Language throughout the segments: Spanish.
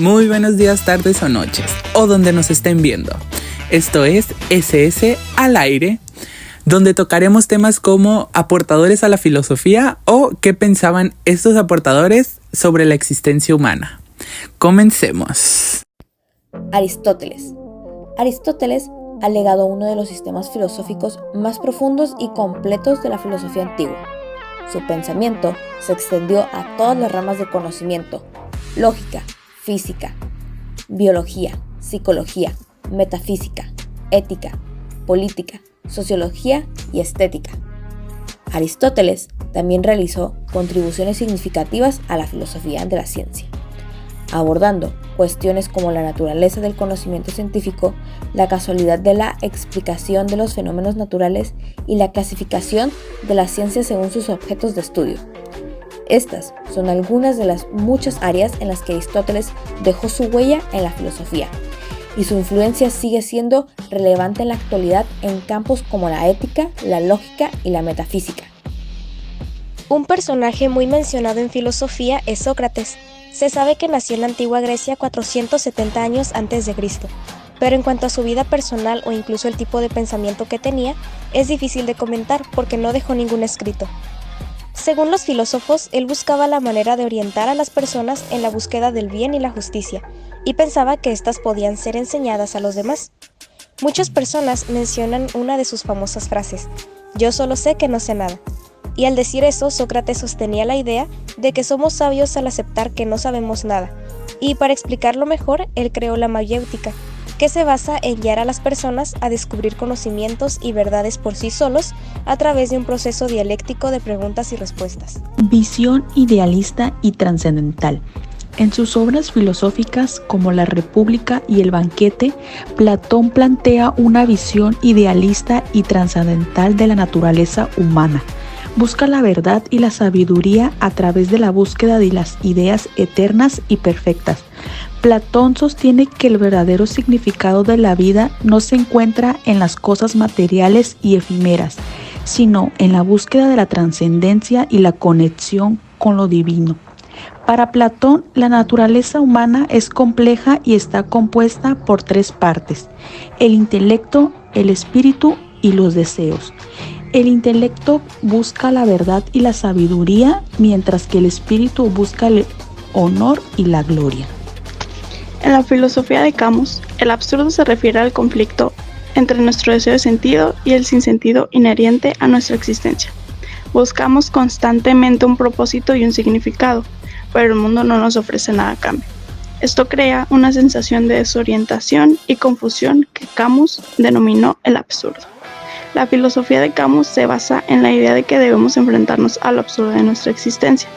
Muy buenos días, tardes o noches, o donde nos estén viendo. Esto es SS al aire, donde tocaremos temas como aportadores a la filosofía o qué pensaban estos aportadores sobre la existencia humana. Comencemos. Aristóteles. Aristóteles ha legado uno de los sistemas filosóficos más profundos y completos de la filosofía antigua. Su pensamiento se extendió a todas las ramas de conocimiento: lógica, física, biología, psicología, metafísica, ética, política, sociología y estética. Aristóteles también realizó contribuciones significativas a la filosofía de la ciencia, abordando cuestiones como la naturaleza del conocimiento científico, la casualidad de la explicación de los fenómenos naturales y la clasificación de la ciencia según sus objetos de estudio. Estas son algunas de las muchas áreas en las que Aristóteles dejó su huella en la filosofía, y su influencia sigue siendo relevante en la actualidad en campos como la ética, la lógica y la metafísica. Un personaje muy mencionado en filosofía es Sócrates. Se sabe que nació en la antigua Grecia 470 años antes de Cristo, pero en cuanto a su vida personal o incluso el tipo de pensamiento que tenía, es difícil de comentar porque no dejó ningún escrito. Según los filósofos, él buscaba la manera de orientar a las personas en la búsqueda del bien y la justicia, y pensaba que éstas podían ser enseñadas a los demás. Muchas personas mencionan una de sus famosas frases: "Yo solo sé que no sé nada". Y al decir eso, Sócrates sostenía la idea de que somos sabios al aceptar que no sabemos nada. Y para explicarlo mejor, él creó la mayéutica, que se basa en guiar a las personas a descubrir conocimientos y verdades por sí solos a través de un proceso dialéctico de preguntas y respuestas. Visión idealista y trascendental. En sus obras filosóficas como La República y El Banquete, Platón plantea una visión idealista y trascendental de la naturaleza humana. Busca la verdad y la sabiduría a través de la búsqueda de las ideas eternas y perfectas. Platón sostiene que el verdadero significado de la vida no se encuentra en las cosas materiales y efímeras, sino en la búsqueda de la trascendencia y la conexión con lo divino. Para Platón, la naturaleza humana es compleja y está compuesta por tres partes: el intelecto, el espíritu y los deseos. El intelecto busca la verdad y la sabiduría, mientras que el espíritu busca el honor y la gloria. En la filosofía de Camus, el absurdo se refiere al conflicto entre nuestro deseo de sentido y el sinsentido inherente a nuestra existencia. Buscamos constantemente un propósito y un significado, pero el mundo no nos ofrece nada a cambio. Esto crea una sensación de desorientación y confusión que Camus denominó el absurdo. La filosofía de Camus se basa en la idea de que debemos enfrentarnos al absurdo de nuestra existencia.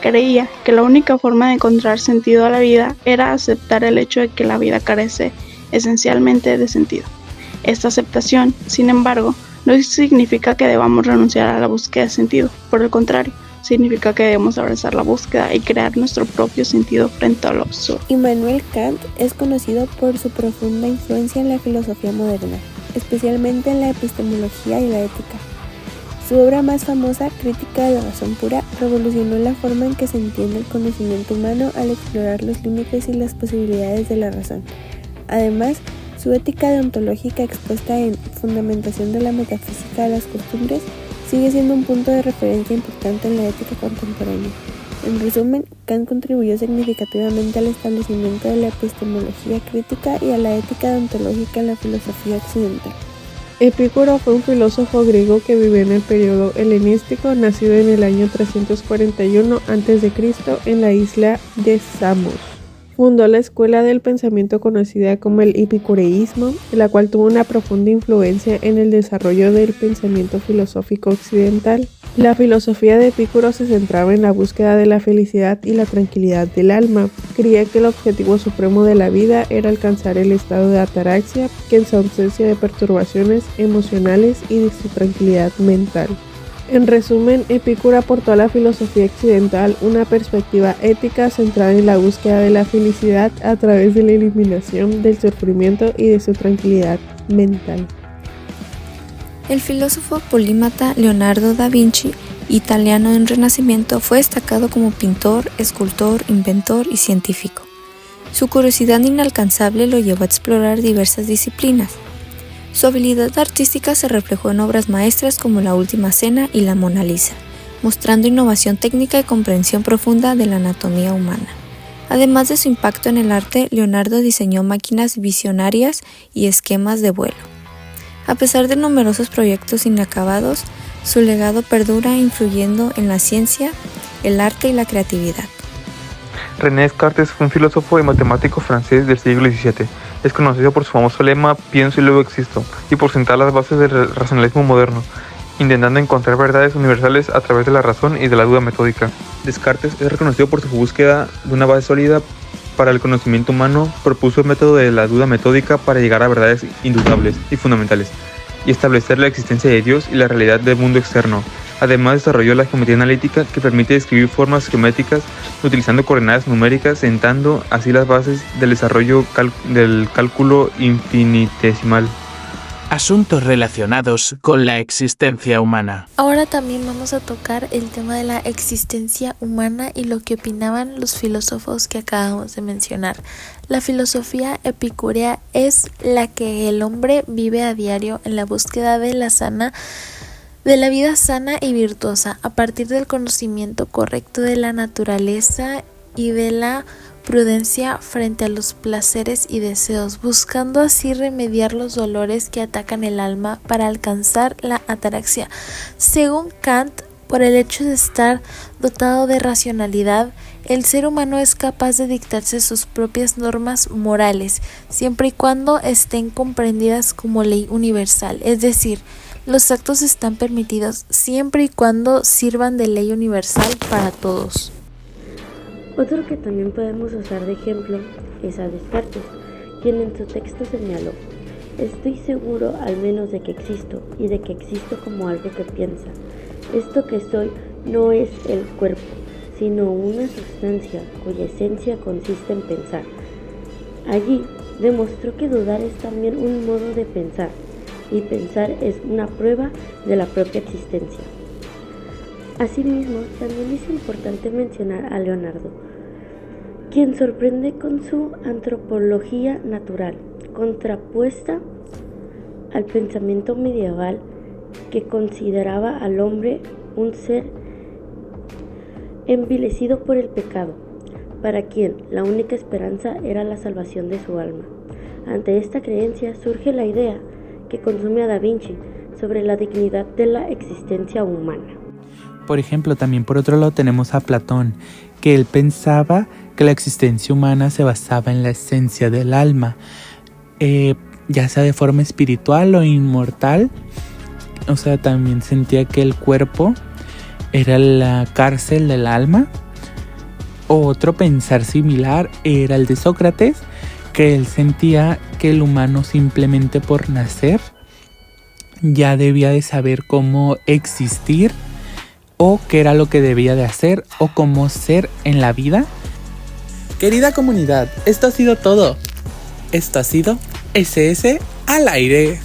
Creía que la única forma de encontrar sentido a la vida era aceptar el hecho de que la vida carece esencialmente de sentido. Esta aceptación, sin embargo, no significa que debamos renunciar a la búsqueda de sentido. Por el contrario, significa que debemos abrazar la búsqueda y crear nuestro propio sentido frente a lo absurdo. Immanuel Kant es conocido por su profunda influencia en la filosofía moderna, especialmente en la epistemología y la ética. Su obra más famosa, Crítica de la razón pura, revolucionó la forma en que se entiende el conocimiento humano al explorar los límites y las posibilidades de la razón. Además, su ética deontológica expuesta en Fundamentación de la metafísica de las costumbres sigue siendo un punto de referencia importante en la ética contemporánea. En resumen, Kant contribuyó significativamente al establecimiento de la epistemología crítica y a la ética deontológica en la filosofía occidental. Epicuro fue un filósofo griego que vivió en el periodo helenístico, nacido en el año 341 a.C. en la isla de Samos. Fundó la escuela del pensamiento conocida como el epicureísmo, la cual tuvo una profunda influencia en el desarrollo del pensamiento filosófico occidental. La filosofía de Epicuro se centraba en la búsqueda de la felicidad y la tranquilidad del alma. Creía que el objetivo supremo de la vida era alcanzar el estado de ataraxia, que en su ausencia de perturbaciones emocionales y de su tranquilidad mental. En resumen, Epicuro aportó a la filosofía occidental una perspectiva ética centrada en la búsqueda de la felicidad a través de la eliminación del sufrimiento y de su tranquilidad mental. El filósofo polímata Leonardo da Vinci, italiano en Renacimiento, fue destacado como pintor, escultor, inventor y científico. Su curiosidad inalcanzable lo llevó a explorar diversas disciplinas. Su habilidad artística se reflejó en obras maestras como La Última Cena y La Mona Lisa, mostrando innovación técnica y comprensión profunda de la anatomía humana. Además de su impacto en el arte, Leonardo diseñó máquinas visionarias y esquemas de vuelo. A pesar de numerosos proyectos inacabados, su legado perdura influyendo en la ciencia, el arte y la creatividad. René Descartes fue un filósofo y matemático francés del siglo XVII. Es conocido por su famoso lema «Pienso y luego existo» y por sentar las bases del racionalismo moderno, intentando encontrar verdades universales a través de la razón y de la duda metódica. Descartes es reconocido por su búsqueda de una base sólida para el conocimiento humano. Propuso el método de la duda metódica para llegar a verdades indudables y fundamentales, y establecer la existencia de Dios y la realidad del mundo externo. Además, desarrolló la geometría analítica, que permite describir formas geométricas utilizando coordenadas numéricas, sentando así las bases del desarrollo del cálculo infinitesimal. Asuntos relacionados con la existencia humana. Ahora también vamos a tocar el tema de la existencia humana y lo que opinaban los filósofos que acabamos de mencionar. La filosofía epicúrea es la que el hombre vive a diario en la búsqueda de la vida sana y virtuosa, a partir del conocimiento correcto de la naturaleza y de la prudencia frente a los placeres y deseos, buscando así remediar los dolores que atacan el alma para alcanzar la ataraxia. Según Kant, por el hecho de estar dotado de racionalidad, el ser humano es capaz de dictarse sus propias normas morales, siempre y cuando estén comprendidas como ley universal, es decir, los actos están permitidos siempre y cuando sirvan de ley universal para todos. Otro que también podemos usar de ejemplo es a Descartes, quien en su texto señaló: estoy seguro al menos de que existo, y de que existo como algo que piensa. Esto que soy no es el cuerpo, sino una sustancia cuya esencia consiste en pensar. Allí demostró que dudar es también un modo de pensar, y pensar es una prueba de la propia existencia. Asimismo, también es importante mencionar a Leonardo, quien sorprende con su antropología natural, contrapuesta al pensamiento medieval que consideraba al hombre un ser envilecido por el pecado, para quien la única esperanza era la salvación de su alma. Ante esta creencia surge la idea que consume a Da Vinci sobre la dignidad de la existencia humana. Por ejemplo, también por otro lado tenemos a Platón, que él pensaba que la existencia humana se basaba en la esencia del alma, ya sea de forma espiritual o inmortal. O sea, también sentía que el cuerpo era la cárcel del alma. Otro pensar similar era el de Sócrates, que él sentía que el humano simplemente por nacer ya debía de saber cómo existir, o qué era lo que debía de hacer, o cómo ser en la vida. Querida comunidad, esto ha sido todo. Esto ha sido SS al aire.